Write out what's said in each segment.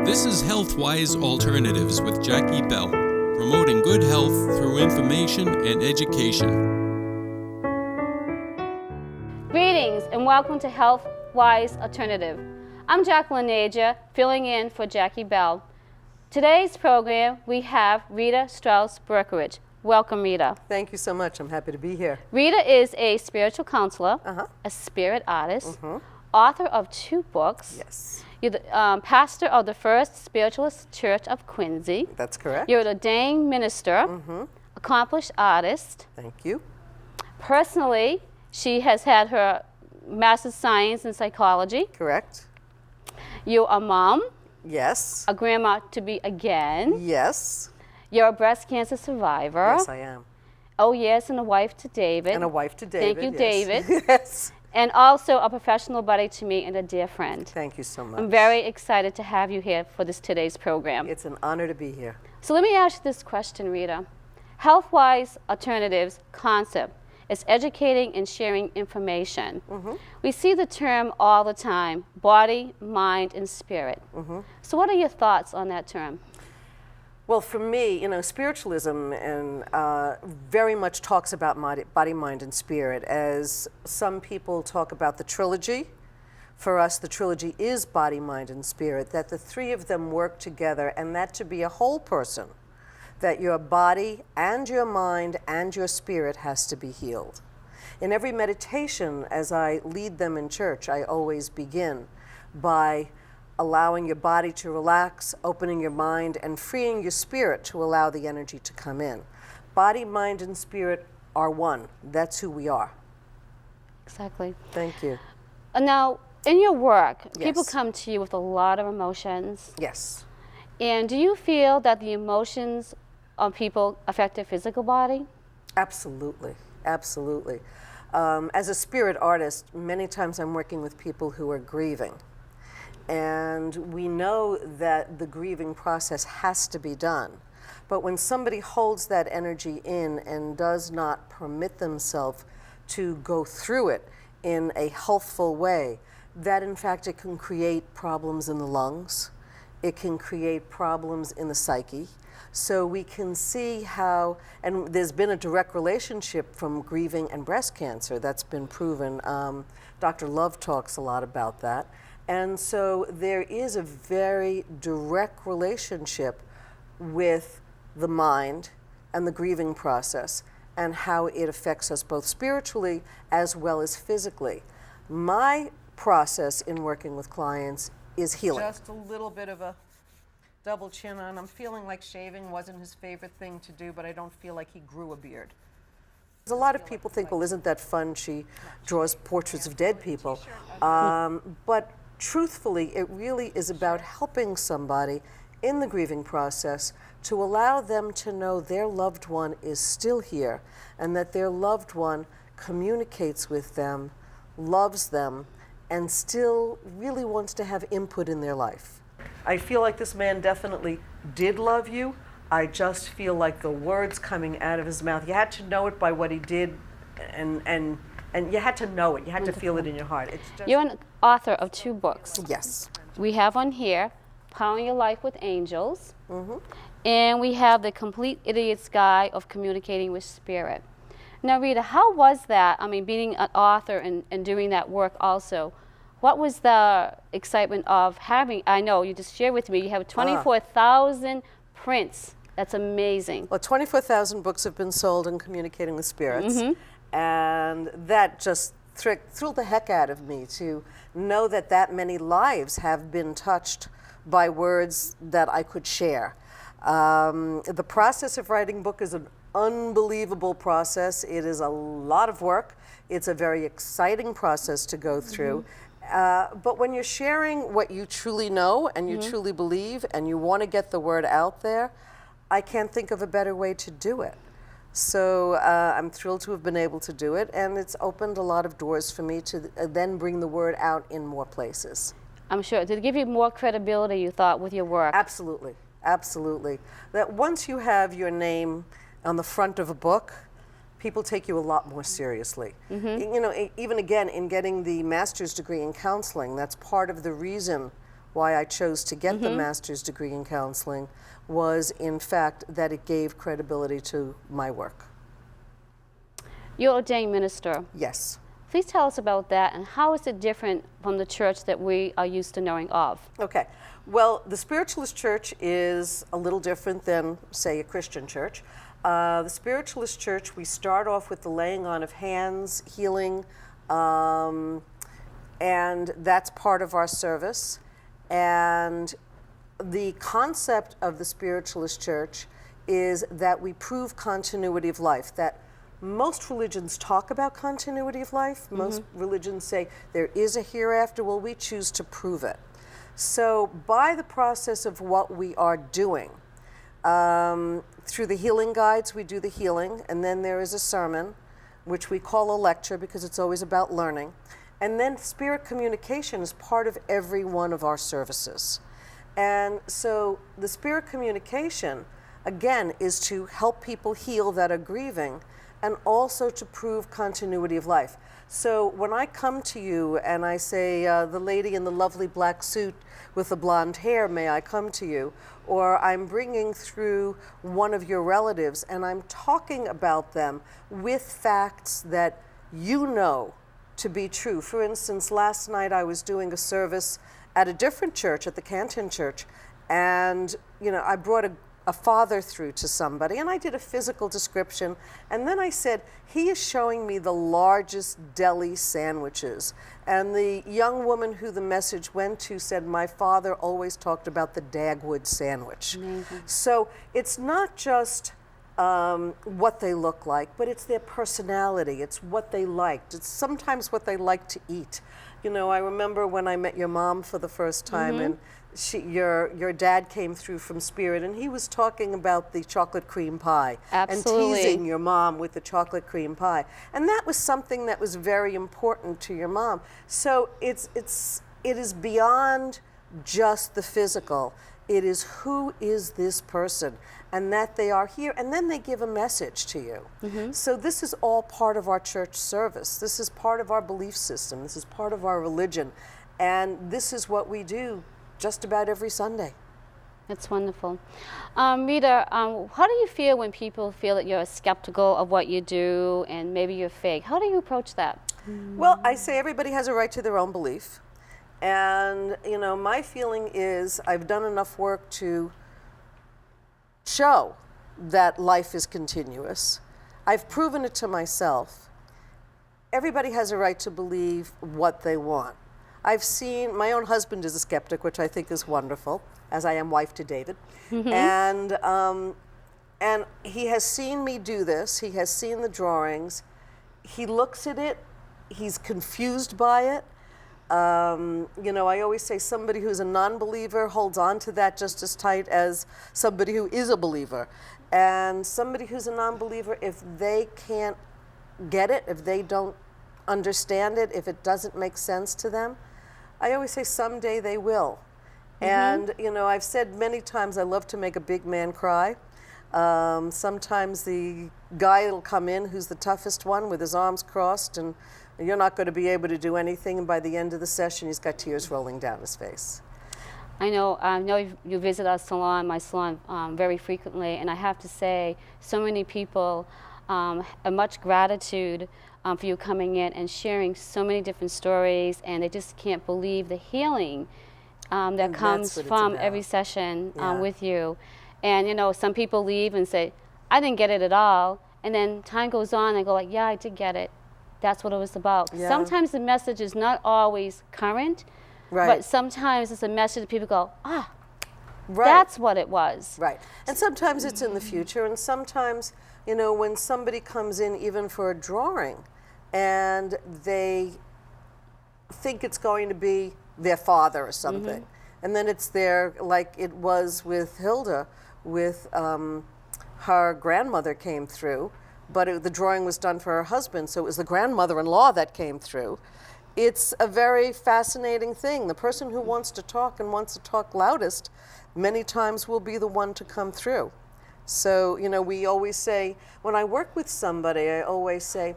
This is HealthWise Alternatives with Jackie Bell, promoting good health through information and education. Greetings and welcome to HealthWise Alternative. I'm Jacqueline Bonfiglio-Naja, filling in for Jackie Bell. Today's program, we have Rita Berkowitz. Welcome, Rita. Thank you so much. I'm happy to be here. Rita is a spiritual counselor, a spirit artist, author of 2 books. Yes. You're the pastor of the First Spiritualist Church of Quincy. That's correct. You're an ordained minister, accomplished artist. Thank you. Personally, she has had her Master's of Science in Psychology. Correct. You're a mom. Yes. A grandma to be again. Yes. You're a breast cancer survivor. Yes, I am. Oh, yes, and a wife to David. And a wife to David. Thank you, yes. David. Yes. And also a professional buddy to me and a dear friend. Thank you so much. I'm very excited to have you here for today's program. It's an honor to be here. So let me ask you this question, Rita. HealthWise Alternatives concept is educating and sharing information. We see the term all the time, body, mind, and spirit. So what are your thoughts on that term? Well, for me, spiritualism and very much talks about body, mind, and spirit. As some people talk about the trilogy, for us the trilogy is body, mind, and spirit, that the 3 of them work together, and that to be a whole person, that your body and your mind and your spirit has to be healed. In every meditation, as I lead them in church, I always begin by allowing your body to relax, opening your mind, and freeing your spirit to allow the energy to come in. Body, mind, and spirit are one. That's who we are. Exactly. Thank you. Now, in your work, people Yes. come to you with a lot of emotions. Yes. And do you feel that the emotions of people affect their physical body? Absolutely. Absolutely. As a spirit artist, many times I'm working with people who are grieving. And we know that the grieving process has to be done. But when somebody holds that energy in and does not permit themselves to go through it in a healthful way, that in fact it can create problems in the lungs. It can create problems in the psyche. So we can see how, and there's been a direct relationship from grieving and breast cancer. That's been proven. Dr. Love talks a lot about that. And so there is a very direct relationship with the mind and the grieving process and how it affects us both spiritually as well as physically. My process in working with clients is healing. Just a little bit of a double chin on. I'm feeling like shaving wasn't his favorite thing to do, but I don't feel like he grew a beard. A lot of people think, well, isn't that fun? She draws portraits of dead people. But truthfully, it really is about helping somebody in the grieving process to allow them to know their loved one is still here and that their loved one communicates with them, loves them, and still really wants to have input in their life. I feel like this man definitely did love you. I just feel like the words coming out of his mouth, you had to know it by what he did, and you had to know it. You had to feel it in your heart. It's just... You're an author of 2 books. Yes. We have on here, Powering Your Life with Angels, and we have The Complete Idiot's Guide of Communicating with Spirit. Now, Rita, how was that? I mean, being an author and doing that work also, what was the excitement of having, I know you just shared with me, you have 24,000 prints. That's amazing. Well, 24,000 books have been sold in Communicating with Spirits, and that just thrilled the heck out of me to know that that many lives have been touched by words that I could share. The process of writing a book is an unbelievable process. It is a lot of work. It's a very exciting process to go through. But when you're sharing what you truly know and you truly believe and you want to get the word out there, I can't think of a better way to do it. So I'm thrilled to have been able to do it, and it's opened a lot of doors for me to then bring the word out in more places. I'm sure. Did it give you more credibility, you thought, with your work? Absolutely, absolutely. That once you have your name on the front of a book, people take you a lot more seriously. You know, even again, in getting the master's degree in counseling, that's part of the reason why I chose to get the master's degree in counseling was, in fact, that it gave credibility to my work. You're ordained minister. Yes. Please tell us about that, and how is it different from the church that we are used to knowing of? Okay. Well, the spiritualist church is a little different than, say, a Christian church. The spiritualist church, we start off with the laying on of hands, healing, and that's part of our service. And the concept of the spiritualist church is that we prove continuity of life, that most religions talk about continuity of life. Most religions say there is a hereafter. Well, we choose to prove it. So by the process of what we are doing, through the healing guides, we do the healing, and then there is a sermon, which we call a lecture because it's always about learning. And then spirit communication is part of every one of our services. And so the spirit communication, again, is to help people heal that are grieving, and also to prove continuity of life. So when I come to you and I say, the lady in the lovely black suit with the blonde hair, may I come to you? Or I'm bringing through one of your relatives and I'm talking about them with facts that you know to be true. For instance, last night I was doing a service at a different church, at the Canton Church, and I brought a father through to somebody, and I did a physical description, and then I said, he is showing me the largest deli sandwiches. And the young woman who the message went to said, my father always talked about the Dagwood sandwich. So it's not just what they look like, but it's their personality, it's what they liked, it's sometimes what they like to eat. I remember when I met your mom for the first time, and your dad came through from Spirit, and he was talking about the chocolate cream pie. Absolutely. And teasing your mom with the chocolate cream pie. And that was something that was very important to your mom. So it is beyond just the physical. It is who is this person, and that they are here, and then they give a message to you. So this is all part of our church service. This is part of our belief system. This is part of our religion. And this is what we do just about every Sunday. That's wonderful. Rita, how do you feel when people feel that you're skeptical of what you do and maybe you're fake? How do you approach that? Well, I say everybody has a right to their own belief. And, my feeling is I've done enough work to show that life is continuous. I've proven it to myself. Everybody has a right to believe what they want. I've seen, my own husband is a skeptic, which I think is wonderful, as I am wife to David. And he has seen me do this. He has seen the drawings. He looks at it. He's confused by it. I always say somebody who's a non-believer holds on to that just as tight as somebody who is a believer. And somebody who's a non-believer, if they can't get it, if they don't understand it, if it doesn't make sense to them, I always say someday they will. And, I've said many times I love to make a big man cry. Sometimes the guy will come in who's the toughest one with his arms crossed, and you're not going to be able to do anything, and by the end of the session he's got tears rolling down his face. I know you visit our salon, my salon, very frequently, and I have to say, so many people have much gratitude for you coming in and sharing so many different stories, and they just can't believe the healing that comes from every session with you. And some people leave and say, I didn't get it at all, and then time goes on and they go like, yeah, I did get it. That's what it was about. Yeah. Sometimes the message is not always current, but sometimes it's a message that people go, that's what it was. Right. And sometimes it's in the future, and sometimes, when somebody comes in even for a drawing and they think it's going to be their father or something, and then it's there, like it was with Hilda, with her grandmother came through, but the drawing was done for her husband, so it was the grandmother-in-law that came through. It's a very fascinating thing. The person who wants to talk and wants to talk loudest many times will be the one to come through. So, we always say, when I work with somebody, I always say,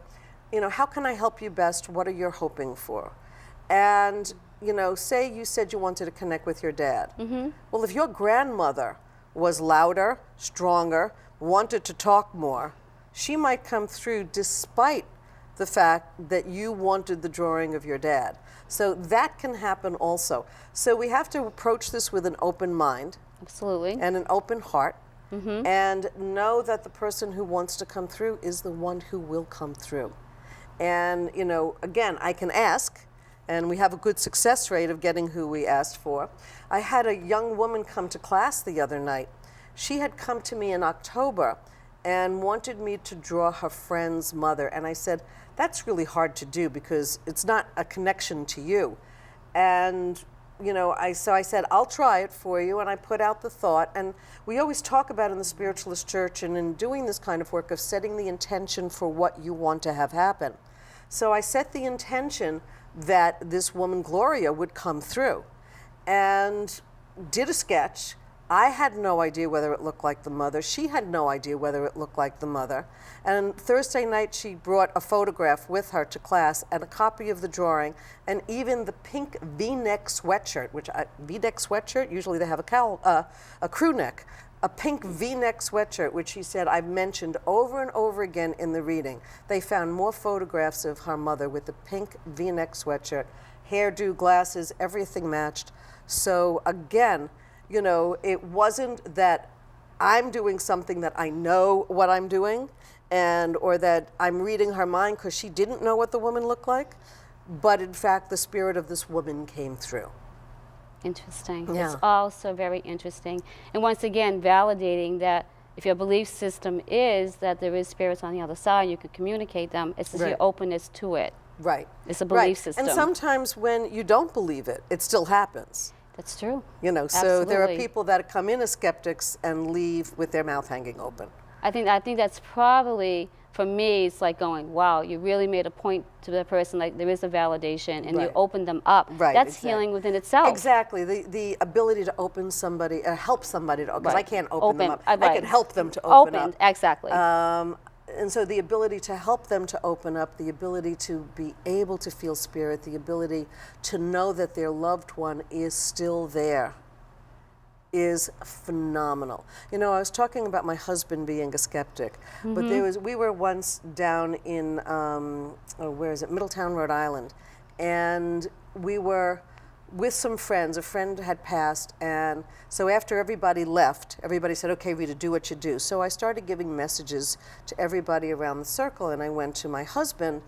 how can I help you best? What are you hoping for? And say you said you wanted to connect with your dad. Well, if your grandmother was louder, stronger, wanted to talk more, she might come through despite the fact that you wanted the drawing of your dad. So that can happen also. So we have to approach this with an open mind. Absolutely. And an open heart. And know that the person who wants to come through is the one who will come through. And, again, I can ask, and we have a good success rate of getting who we asked for. I had a young woman come to class the other night. She had come to me in October and wanted me to draw her friend's mother. And I said, that's really hard to do because it's not a connection to you. And I said, I'll try it for you, and I put out the thought. And we always talk about in the Spiritualist Church and in doing this kind of work of setting the intention for what you want to have happen. So I set the intention that this woman, Gloria, would come through and did a sketch. I had no idea whether it looked like the mother. She had no idea whether it looked like the mother. And Thursday night, she brought a photograph with her to class and a copy of the drawing, and even the pink V-neck sweatshirt, V-neck sweatshirt, usually they have a crew neck, a pink V-neck sweatshirt, which she said I've mentioned over and over again in the reading. They found more photographs of her mother with the pink V-neck sweatshirt, hairdo, glasses, everything matched. So again, it wasn't that I'm doing something that I know what I'm doing, or that I'm reading her mind because she didn't know what the woman looked like, but in fact, the spirit of this woman came through. Interesting. Yeah. It's also very interesting. And once again, validating that if your belief system is that there is spirits on the other side, you could communicate them. It's just your openness to it. Right. It's a belief system. And sometimes when you don't believe it, it still happens. That's true. So there are people that come in as skeptics and leave with their mouth hanging open. I think that's probably, for me, it's like going, wow, you really made a point to the person, like there is a validation, and you open them up. Right, that's exactly. healing within itself. Exactly. The ability to open somebody, help somebody, because I can't open them up. I can help them to open up. Exactly. And so the ability to help them to open up, the ability to be able to feel spirit, the ability to know that their loved one is still there is phenomenal. I was talking about my husband being a skeptic, but we were once down in, Middletown, Rhode Island, and we were with some friends. A friend had passed, and so after everybody left, everybody said, okay, Rita, do what you do. So I started giving messages to everybody around the circle, and I went to my husband,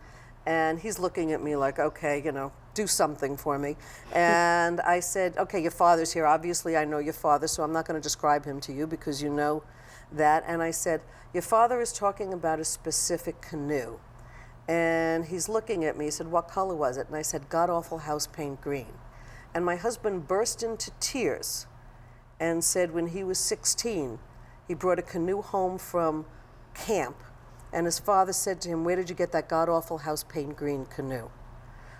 and he's looking at me like, okay, do something for me. And I said, okay, your father's here. Obviously, I know your father, so I'm not going to describe him to you because you know that. And I said, your father is talking about a specific canoe. And he's looking at me. He said, what color was it? And I said, god-awful house paint green. And my husband burst into tears and said when he was 16, he brought a canoe home from camp, and his father said to him, where did you get that god-awful house paint green canoe?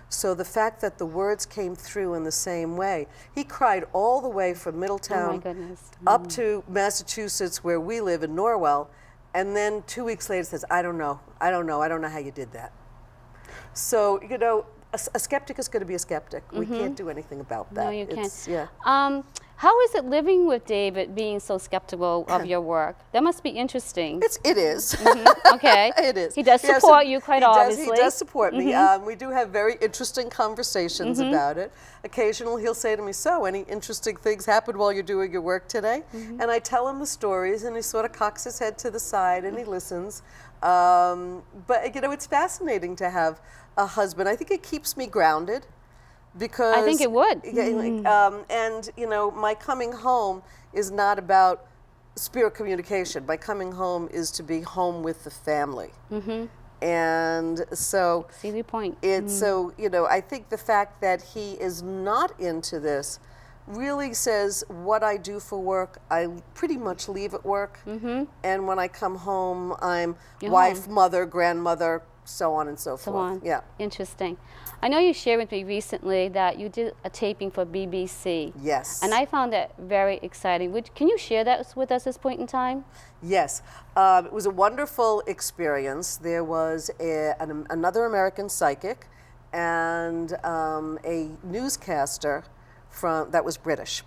So the fact that the words came through in the same way, he cried all the way from Middletown up to Massachusetts, where we live in Norwell, and then 2 weeks later says, I don't know how you did that. So, a skeptic is going to be a skeptic. We can't do anything about that. No, you can't. Yeah. How is it living with David, being so skeptical of your work? That must be interesting. It is. Okay. It is. He does support you quite obviously. He does support me. We do have very interesting conversations about it. Occasionally he'll say to me, so any interesting things happened while you're doing your work today? And I tell him the stories, and he sort of cocks his head to the side and he listens. But it's fascinating to have a husband. I think it keeps me grounded. Because I think it would. And my coming home is not about spirit communication. My coming home is to be home with the family. And so see the point. It's so I think the fact that he is not into this really says what I do for work, I pretty much leave at work. And when I come home, I'm wife, mother, grandmother, so on and so forth. Yeah. Interesting. I know you shared with me recently that you did a taping for BBC. Yes. And I found that very exciting. Can you share that with us at this point in time? Yes. It was a wonderful experience. There was another American psychic, and a newscaster that was British.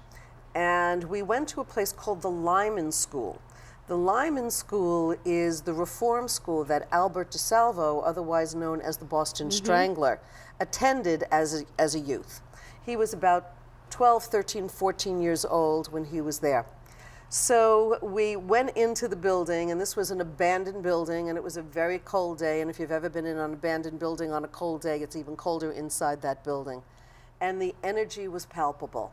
And we went to a place called the Lyman School. The Lyman School is the reform school that Albert DeSalvo, otherwise known as the Boston Strangler, attended as a youth. He was about 12, 13, 14 years old when he was there. So we went into the building, and this was an abandoned building, and it was a very cold day, and if you've ever been in an abandoned building on a cold day, it's even colder inside that building. And the energy was palpable.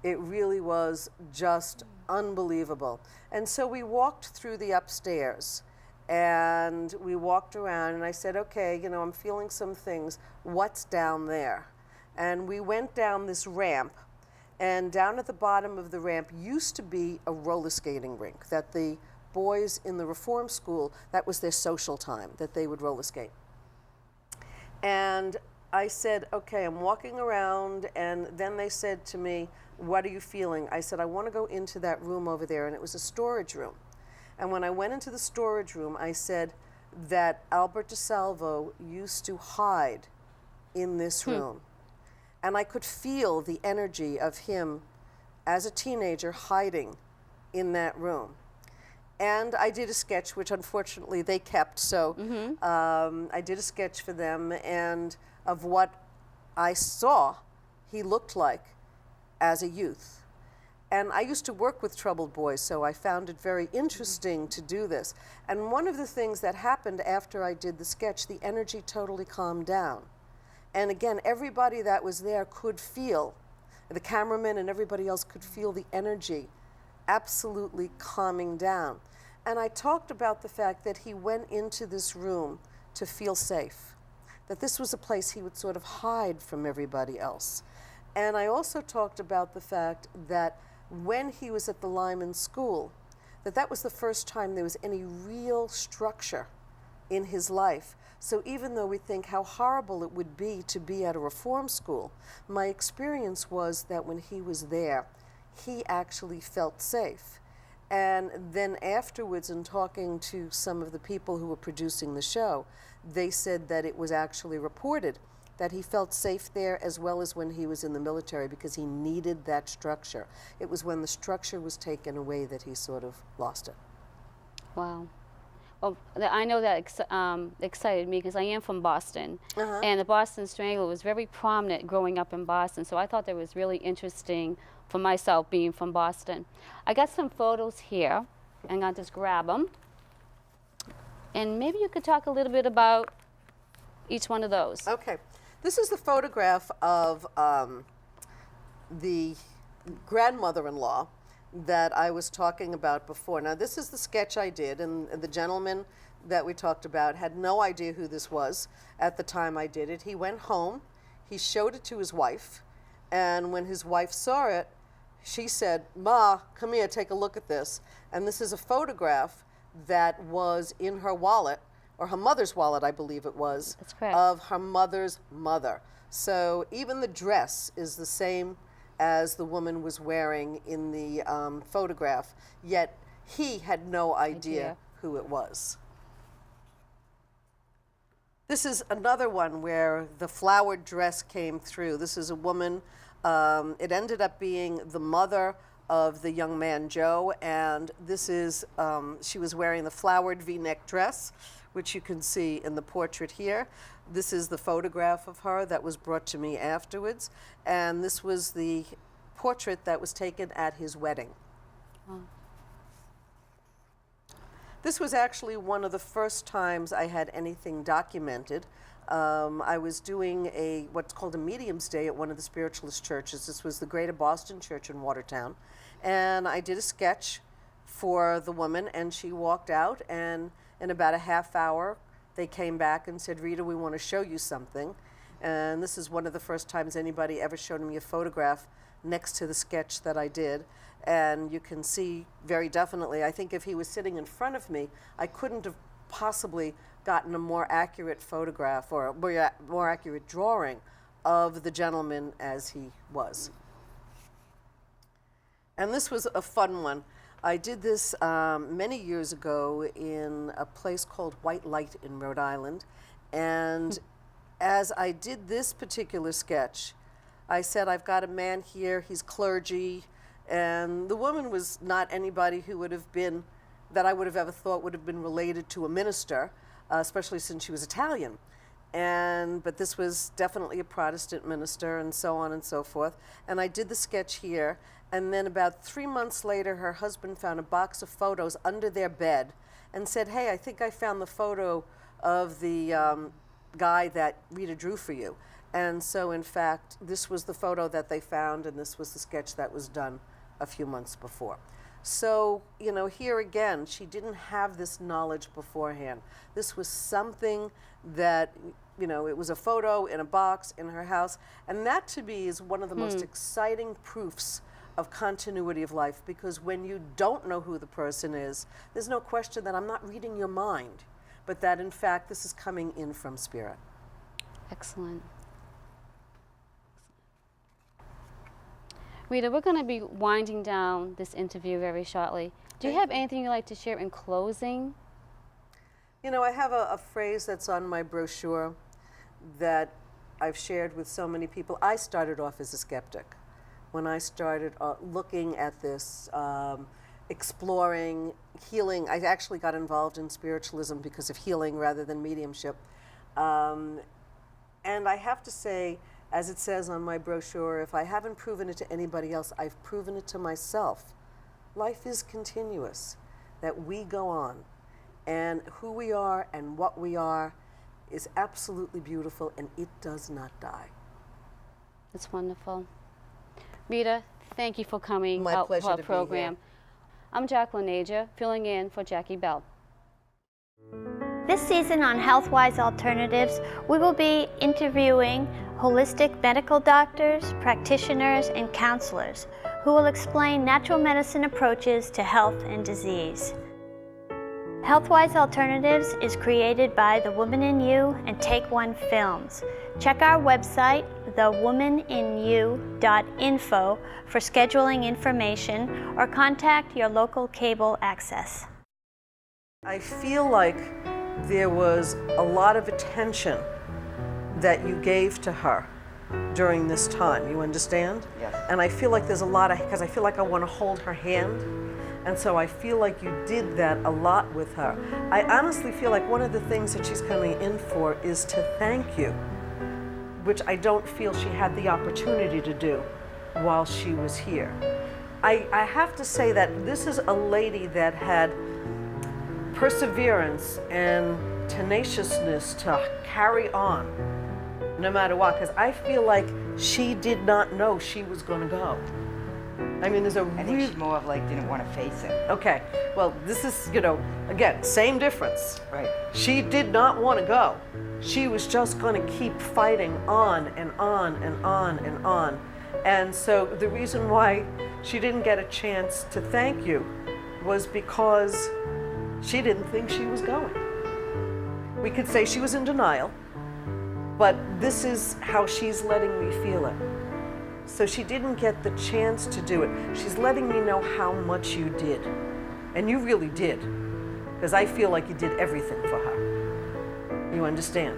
It really was just unbelievable. And so we walked through the upstairs, and we walked around, and I said, okay, you know, I'm feeling some things. What's down there? And we went down this ramp, and down at the bottom of the ramp used to be a roller skating rink that the boys in the reform school, that was their social time, that they would roller skate. And I said, okay, I'm walking around, and then they said to me, what are you feeling? I said, I want to go into that room over there, and it was a storage room. And when I went into the storage room, I said that Albert DeSalvo used to hide in this room. And I could feel the energy of him as a teenager hiding in that room. And I did a sketch, which unfortunately they kept, so I did a sketch for them, and of what I saw he looked like as a youth. And I used to work with troubled boys, so I found it very interesting to do this. And one of the things that happened after I did the sketch, the energy totally calmed down. And again, everybody that was there could feel, the cameraman and everybody else could feel the energy absolutely calming down. And I talked about the fact that he went into this room to feel safe, that this was a place he would sort of hide from everybody else. And I also talked about the fact that when he was at the Lyman School, that was the first time there was any real structure in his life. So even though we think how horrible it would be to be at a reform school, my experience was that when he was there, he actually felt safe. And then afterwards, in talking to some of the people who were producing the show, they said that it was actually reported that he felt safe there as well as when he was in the military because he needed that structure. It was when the structure was taken away that he sort of lost it. Wow. Well, I know that excited me because I am from Boston, and the Boston Strangler was very prominent growing up in Boston, so I thought that was really interesting for myself being from Boston. I got some photos here, and I'll just grab them. And maybe you could talk a little bit about each one of those. Okay. This is the photograph of the grandmother-in-law that I was talking about before. Now, this is the sketch I did, and the gentleman that we talked about had no idea who this was at the time I did it. He went home, he showed it to his wife, and when his wife saw it, she said, "Ma, come here, take a look at this." And this is a photograph that was in her wallet, or her mother's wallet, I believe it was, That's correct. of her mother's mother. So even the dress is the same as the woman was wearing in the photograph, yet he had no idea who it was. This is another one where the flowered dress came through. This is a woman, it ended up being the mother of the young man Joe, and this is, she was wearing the flowered V-neck dress, which you can see in the portrait here. This is the photograph of her that was brought to me afterwards, and this was the portrait that was taken at his wedding. Oh. This was actually one of the first times I had anything documented. I was doing what's called a medium's day at one of the spiritualist churches. This was the Greater Boston Church in Watertown, and I did a sketch for the woman, and she walked out, and in about a half hour, they came back and said, "Rita, we want to show you something." And this is one of the first times anybody ever showed me a photograph next to the sketch that I did. And you can see very definitely, I think if he was sitting in front of me, I couldn't have possibly gotten a more accurate photograph or a more accurate drawing of the gentleman as he was. And this was a fun one. I did this many years ago in a place called White Light in Rhode Island, and as I did this particular sketch, I said, I've got a man here, he's clergy, and the woman was not anybody who would have been, that I would have ever thought would have been related to a minister, especially since she was Italian. But this was definitely a Protestant minister, and so on and so forth. And I did the sketch here, and then about 3 months later, her husband found a box of photos under their bed and said, hey, I think I found the photo of the guy that Rita drew for you. And so, in fact, this was the photo that they found, and this was the sketch that was done a few months before. So, you know, here again, she didn't have this knowledge beforehand. This was something that, you know, it was a photo in a box in her house, and that to me is one of the most exciting proofs of continuity of life, because when you don't know who the person is, there's no question that I'm not reading your mind, but that in fact this is coming in from spirit. Excellent. Rita, we're going to be winding down this interview very shortly. Do you have anything you'd like to share in closing? You know, I have a phrase that's on my brochure that I've shared with so many people. I started off as a skeptic. When I started looking at this, exploring healing, I actually got involved in spiritualism because of healing rather than mediumship. And I have to say, as it says on my brochure, if I haven't proven it to anybody else, I've proven it to myself. Life is continuous, that we go on. And who we are and what we are is absolutely beautiful, and it does not die. That's wonderful. Rita, thank you for coming out pleasure for our to be program. here. I'm Jacqueline Bonfiglio-Naja, filling in for Jackie Bell. This season on HealthWise Alternatives, we will be interviewing holistic medical doctors, practitioners, and counselors who will explain natural medicine approaches to health and disease. HealthWise Alternatives is created by The Woman in You and Take One Films. Check our website, thewomaninyou.info, for scheduling information or contact your local cable access. I feel like there was a lot of attention that you gave to her during this time. You understand? Yes. And I feel like there's a lot of, because I feel like I want to hold her hand. And so I feel like you did that a lot with her. I honestly feel like one of the things that she's coming in for is to thank you, which I don't feel she had the opportunity to do while she was here. I have to say that this is a lady that had perseverance and tenaciousness to carry on no matter what, because I feel like she did not know she was going to go. I mean, there's a I think she more of like didn't want to face it. Okay, well, this is, you know, again, same difference. Right. She did not want to go. She was just going to keep fighting on and on and on and on. And so the reason why she didn't get a chance to thank you was because she didn't think she was going. We could say she was in denial, but this is how she's letting me feel it. So she didn't get the chance to do it. She's letting me know how much you did. And you really did, because I feel like you did everything for her. You understand?